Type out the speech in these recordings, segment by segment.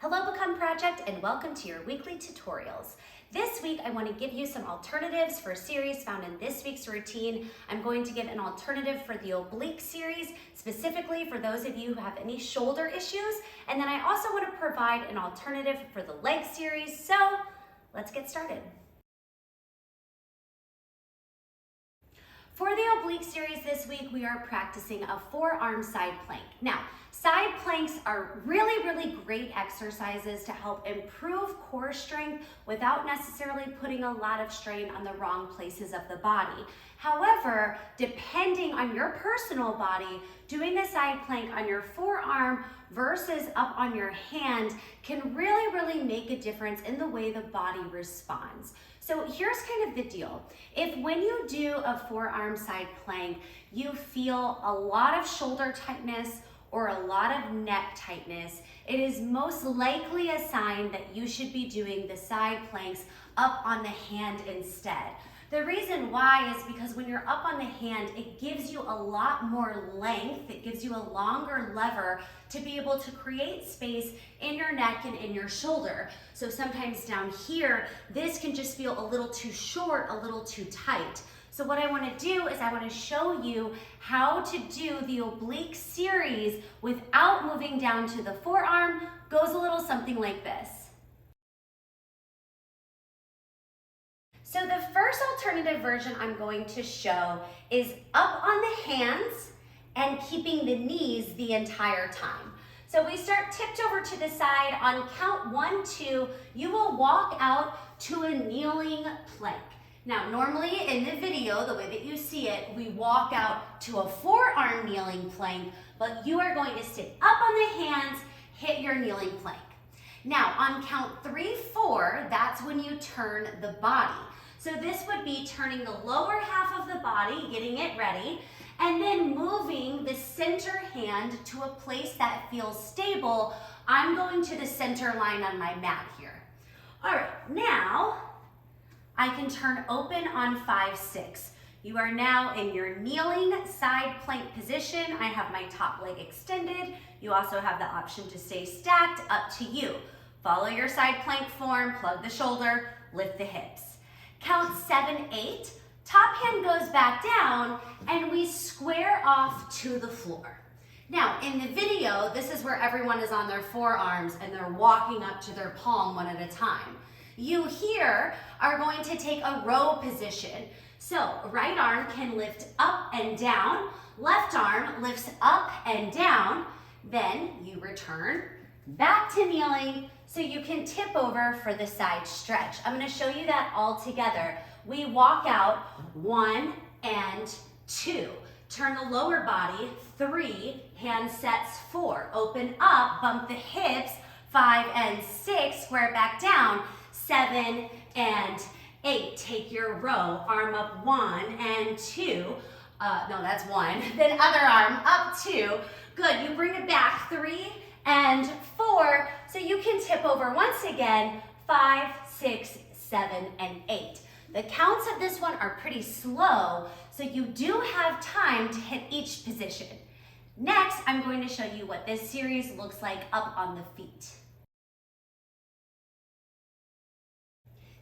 Hello Become Project and welcome to your weekly tutorials. This week I want to give you some alternatives for a series found in this week's routine. I'm going to give an alternative for the oblique series, specifically for those of you who have any shoulder issues. And then I also want to provide an alternative for the leg series. So let's get started. For the oblique series this week, we are practicing a forearm side plank. Now, side planks are really great exercises to help improve core strength without necessarily putting a lot of strain on the wrong places of the body. However, depending on your personal body, doing the side plank on your forearm versus up on your hand can really make a difference in the way the body responds. So here's kind of the deal. If when you do a forearm side plank, you feel a lot of shoulder tightness or a lot of neck tightness, it is most likely a sign that you should be doing the side planks up on the hand instead. The reason why is because when you're up on the hand, it gives you a lot more length. It gives you a longer lever to be able to create space in your neck and in your shoulder. So sometimes down here, this can just feel a little too short, a little too tight. So what I want to do is I want to show you how to do the oblique series without moving down to the forearm. Goes a little something like this. So the first alternative version I'm going to show is up on the hands and keeping the knees the entire time. So we start tipped over to the side. On count 1, 2, you will walk out to a kneeling plank. Now, normally in the video, the way that you see it, we walk out to a forearm kneeling plank, but you are going to sit up on the hands, hit your kneeling plank. Now, on count 3, 4, that's when you turn the body. So this would be turning the lower half of the body, getting it ready, and then moving the center hand to a place that feels stable. I'm going to the center line on my mat here. All right, now I can turn open on 5, 6. You are now in your kneeling side plank position. I have my top leg extended. You also have the option to stay stacked, up to you. Follow your side plank form, plug the shoulder, lift the hips. Count 7, 8, top hand goes back down and we square off to the floor. Now in the video, this is where everyone is on their forearms and they're walking up to their palm one at a time. You here are going to take a row position. So right arm can lift up and down, left arm lifts up and down, then you return back to kneeling so you can tip over for the side stretch. I'm going to show you that all together. We walk out 1 and 2. Turn the lower body, 3, hand sets 4. Open up, bump the hips, 5 and 6, square back down, 7 and 8. Take your row, arm up 1 and 2. No, that's 1. Then other arm up 2. Good, you bring it back, 3 and 4, so you can tip over once again, 5, 6, 7, and 8. The counts of this one are pretty slow, so you do have time to hit each position. Next, I'm going to show you what this series looks like up on the feet.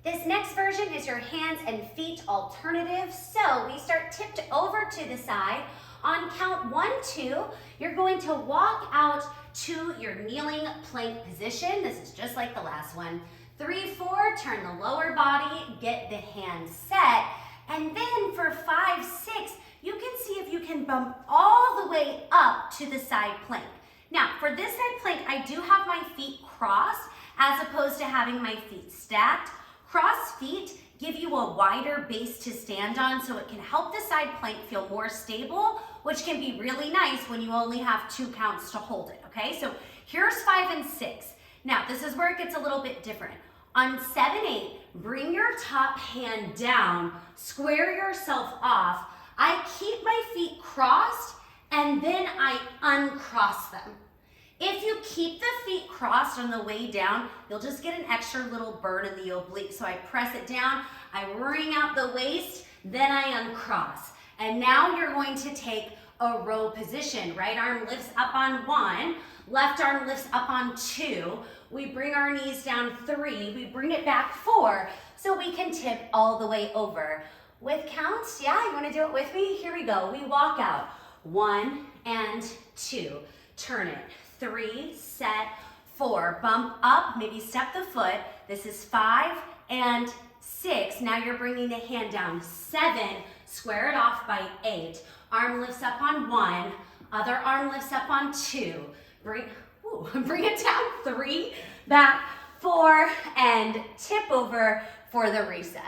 This next version is your hands and feet alternative. So we start tipped over to the side. On count 1, 2, you're going to walk out to your kneeling plank position. This is just like the last one. 3, 4, turn the lower body, get the hand set. And then for 5, 6, you can see if you can bump all the way up to the side plank. Now, for this side plank, I do have my feet crossed as opposed to having my feet stacked. Cross feet give you a wider base to stand on, so it can help the side plank feel more stable, which can be really nice when you only have 2 counts to hold it, okay? So here's 5 and 6. Now, this is where it gets a little bit different. On 7, 8, bring your top hand down, square yourself off. I keep my feet crossed, and then I uncross them. If you keep the feet crossed on the way down, you'll just get an extra little burn in the oblique. So I press it down, I wring out the waist, then I uncross. And now you're going to take a row position. Right arm lifts up on 1, left arm lifts up on 2. We bring our knees down 3, we bring it back 4, so we can tip all the way over. With counts, yeah, you wanna do it with me? Here we go, we walk out. 1 and 2, turn it, 3, set, 4, bump up, maybe step the foot. This is 5 and 6, now you're bringing the hand down. 7, square it off by 8. Arm lifts up on 1, other arm lifts up on 2. Bring it down, 3, back, 4, and tip over for the reset.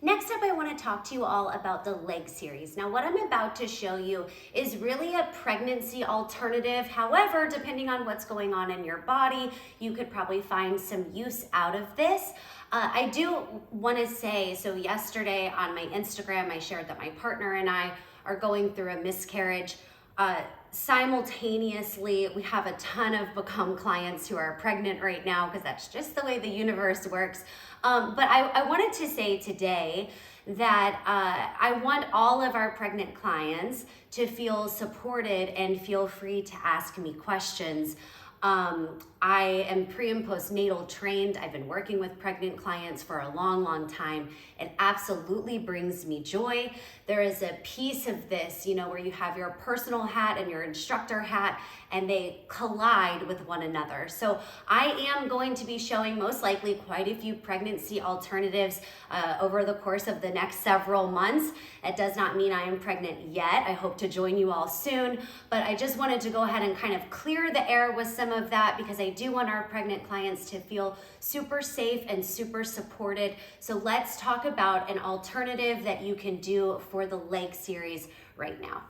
Next up, I want to talk to you all about the leg series. Now, what I'm about to show you is really a pregnancy alternative. However, depending on what's going on in your body, you could probably find some use out of this. I do want to say, so yesterday on my Instagram, I shared that my partner and I are going through a miscarriage. Simultaneously, we have a ton of be.come clients who are pregnant right now because that's just the way the universe works. But I wanted to say today that I want all of our pregnant clients to feel supported and feel free to ask me questions. I am pre and postnatal trained. I've been working with pregnant clients for a long, long time. It absolutely brings me joy. There is a piece of this, you know, where you have your personal hat and your instructor hat and they collide with one another. So I am going to be showing most likely quite a few pregnancy alternatives over the course of the next several months. It does not mean I am pregnant yet. I hope to join you all soon, but I just wanted to go ahead and kind of clear the air with some of that because I do want our pregnant clients to feel super safe and super supported. So let's talk about an alternative that you can do for the leg series right now.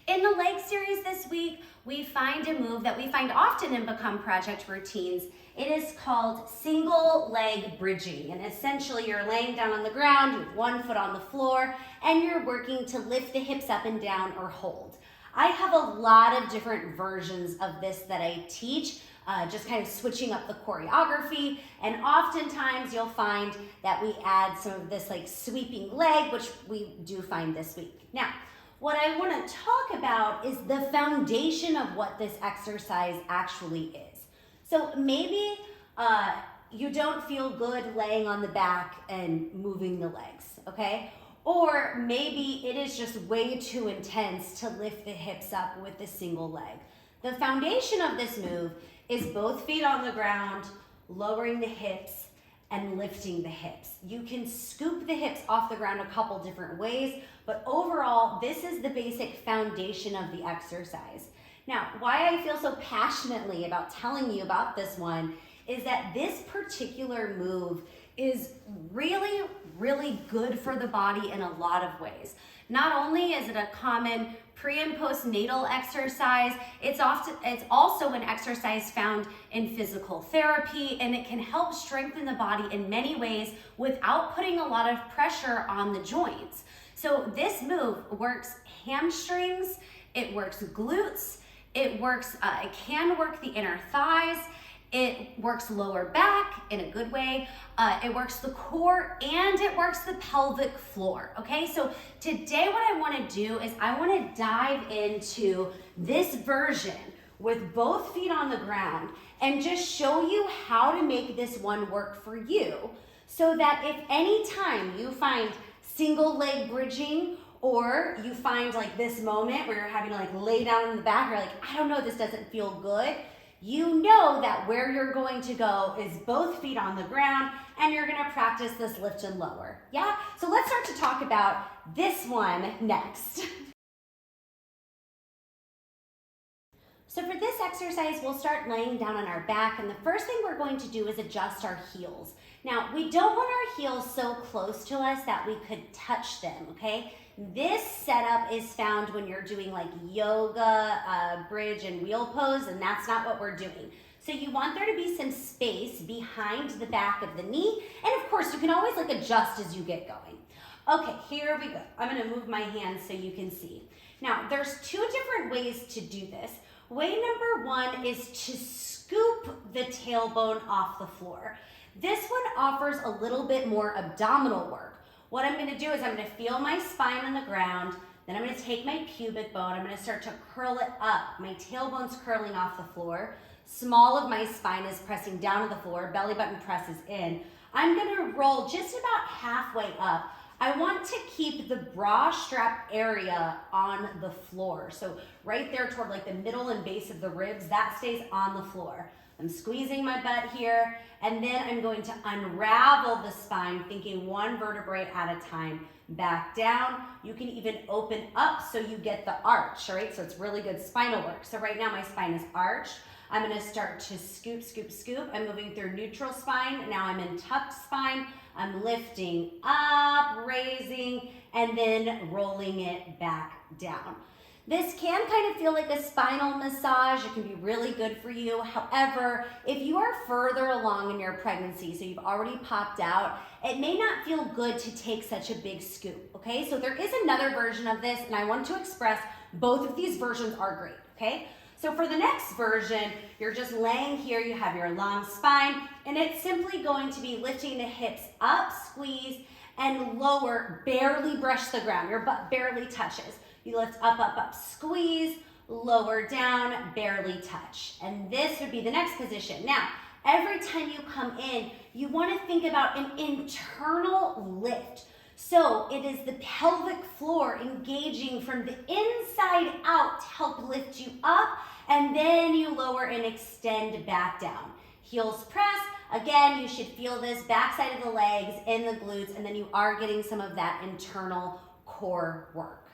In the leg series this week, we find a move that we find often in be.come project routines. It is called single leg bridging. And essentially you're laying down on the ground with one foot on the floor and you're working to lift the hips up and down or hold. I have a lot of different versions of this that I teach, just kind of switching up the choreography. And oftentimes you'll find that we add some of this like sweeping leg, which we do find this week. Now, what I want to talk about is the foundation of what this exercise actually is. So maybe you don't feel good laying on the back and moving the legs, okay? Or maybe it is just way too intense to lift the hips up with the single leg. The foundation of this move is both feet on the ground, lowering the hips, and lifting the hips. You can scoop the hips off the ground a couple different ways, but overall, this is the basic foundation of the exercise. Now, why I feel so passionately about telling you about this one is that this particular move is really, really good for the body in a lot of ways. Not only is it a common pre and postnatal exercise, it's also an exercise found in physical therapy, and it can help strengthen the body in many ways without putting a lot of pressure on the joints. So this move works hamstrings, it works glutes, it can work the inner thighs, it works lower back in a good way, it works the core, and it works the pelvic floor, okay? So today what I wanna do is I wanna dive into this version with both feet on the ground and just show you how to make this one work for you so that if any time you find single leg bridging or you find like this moment where you're having to like lay down in the back, you're like, I don't know, this doesn't feel good, you know that where you're going to go is both feet on the ground and you're gonna practice this lift and lower, yeah? So let's start to talk about this one next. So for this exercise, we'll start laying down on our back, and the first thing we're going to do is adjust our heels. Now, we don't want our heels so close to us that we could touch them, okay? This setup is found when you're doing like yoga, bridge and wheel pose, and that's not what we're doing. So you want there to be some space behind the back of the knee, and of course you can always like adjust as you get going. Okay, here we go. I'm gonna move my hands so you can see. Now, there's two different ways to do this. Way number one is to scoop the tailbone off the floor. This one offers a little bit more abdominal work. What I'm gonna do is I'm gonna feel my spine on the ground, then I'm gonna take my pubic bone, I'm gonna start to curl it up. My tailbone's curling off the floor. Small of my spine is pressing down to the floor, belly button presses in. I'm gonna roll just about halfway up. I want to keep the bra strap area on the floor. So right there toward like the middle and base of the ribs, that stays on the floor. I'm squeezing my butt here, and then I'm going to unravel the spine, thinking one vertebrae at a time. Back down. You can even open up so you get the arch, all right? So it's really good spinal work. So right now my spine is arched. I'm gonna start to scoop, scoop, scoop. I'm moving through neutral spine. Now I'm in tucked spine. I'm lifting up, raising, and then rolling it back down. This can kind of feel like a spinal massage. It can be really good for you. However, if you are further along in your pregnancy, so you've already popped out, it may not feel good to take such a big scoop, okay? So there is another version of this, and I want to express both of these versions are great, okay? So for the next version, you're just laying here, you have your long spine, and it's simply going to be lifting the hips up, squeeze, and lower, barely brush the ground. Your butt barely touches. You lift up, up, up, squeeze, lower down, barely touch. And this would be the next position. Now, every time you come in, you want to think about an internal lift. So it is the pelvic floor engaging from the inside out to help lift you up, and then you lower and extend back down. Heels press. Again, you should feel this backside of the legs in the glutes, and then you are getting some of that internal core work.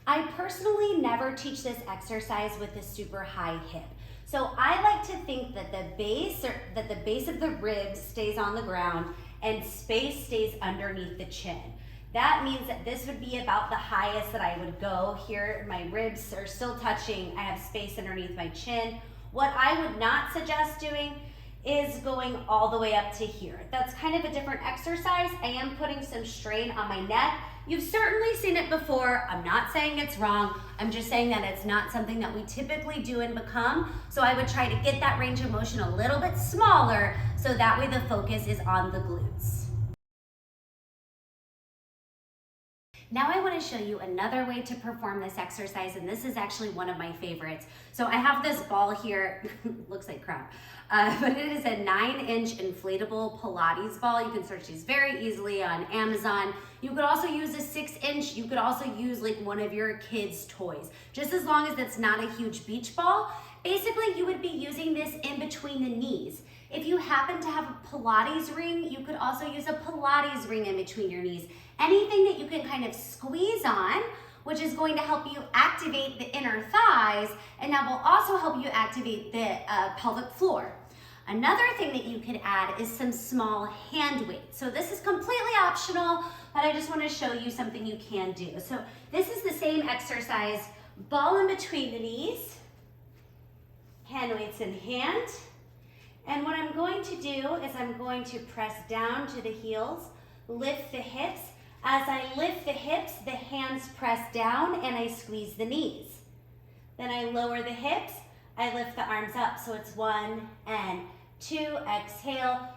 I personally never teach this exercise with a super high hip. So I like to think that the base of the ribs stays on the ground and space stays underneath the chin. That means that this would be about the highest that I would go. Here, my ribs are still touching. I have space underneath my chin. What I would not suggest doing is going all the way up to here. That's kind of a different exercise. I am putting some strain on my neck. You've certainly seen it before. I'm not saying it's wrong. I'm just saying that it's not something that we typically do in be.come. So I would try to get that range of motion a little bit smaller so that way the focus is on the glutes. Now I want to show you another way to perform this exercise, and this is actually one of my favorites. So I have this ball here, looks like crap, but it is a 9-inch inflatable Pilates ball. You can search these very easily on Amazon. You could also use a 6-inch. You could also use like one of your kids' toys, just as long as it's not a huge beach ball. Basically, you would be using this in between the knees. If you happen to have a Pilates ring, you could also use a Pilates ring in between your knees. Anything that you can kind of squeeze on, which is going to help you activate the inner thighs, and that will also help you activate the pelvic floor. Another thing that you could add is some small hand weights. So this is completely optional, but I just want to show you something you can do. So this is the same exercise, ball in between the knees, hand weights in hand. And what I'm going to do is I'm going to press down to the heels, lift the hips. As I lift the hips, the hands press down and I squeeze the knees. Then I lower the hips, I lift the arms up. So it's 1 and 2, exhale.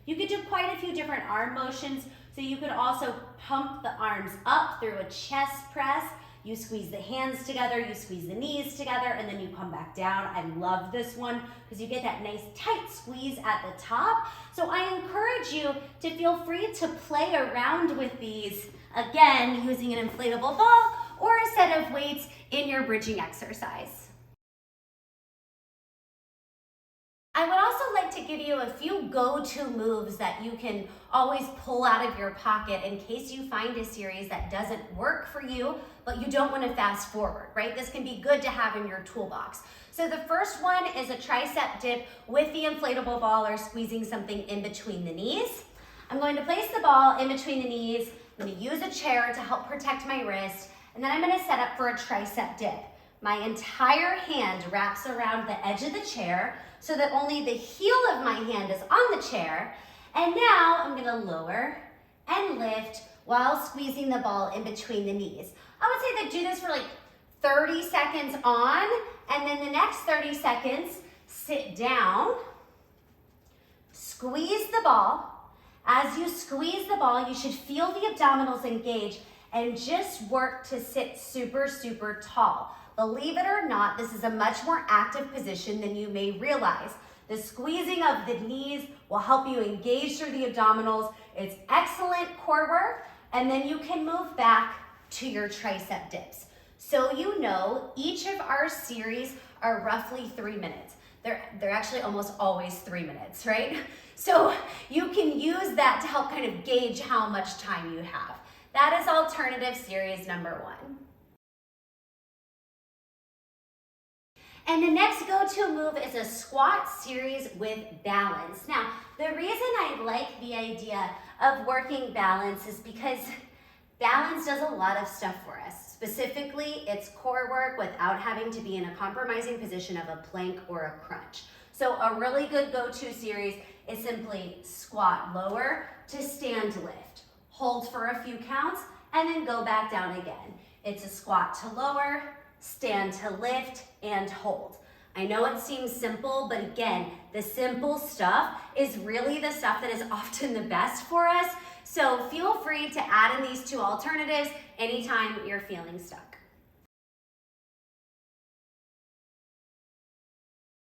You could do quite a few different arm motions. So you could also pump the arms up through a chest press. You squeeze the hands together, you squeeze the knees together, and then you come back down. I love this one because you get that nice tight squeeze at the top. So I encourage you to feel free to play around with these, again, using an inflatable ball or a set of weights in your bridging exercise. I would also like to give you a few go-to moves that you can always pull out of your pocket in case you find a series that doesn't work for you, but you don't want to fast forward, right? This can be good to have in your toolbox. So the first one is a tricep dip with the inflatable ball or squeezing something in between the knees. I'm going to place the ball in between the knees. I'm going to use a chair to help protect my wrist, and then I'm going to set up for a tricep dip. My entire hand wraps around the edge of the chair so that only the heel of my hand is on the chair. And now I'm gonna lower and lift while squeezing the ball in between the knees. I would say that do this for like 30 seconds on, and then the next 30 seconds, sit down, squeeze the ball. As you squeeze the ball, you should feel the abdominals engage and just work to sit super, super tall. Believe it or not, this is a much more active position than you may realize. The squeezing of the knees will help you engage through the abdominals. It's excellent core work, and then you can move back to your tricep dips. So you know, each of our series are roughly 3 minutes. They're actually almost always 3 minutes, right? So you can use that to help kind of gauge how much time you have. That is alternative series number 1. And the next go-to move is a squat series with balance. Now, the reason I like the idea of working balance is because balance does a lot of stuff for us. Specifically, it's core work without having to be in a compromising position of a plank or a crunch. So a really good go-to series is simply squat lower to stand lift. Hold for a few counts and then go back down again. It's a squat to lower, stand to lift, and hold. I know it seems simple, but again, the simple stuff is really the stuff that is often the best for us. So feel free to add in these 2 alternatives anytime you're feeling stuck.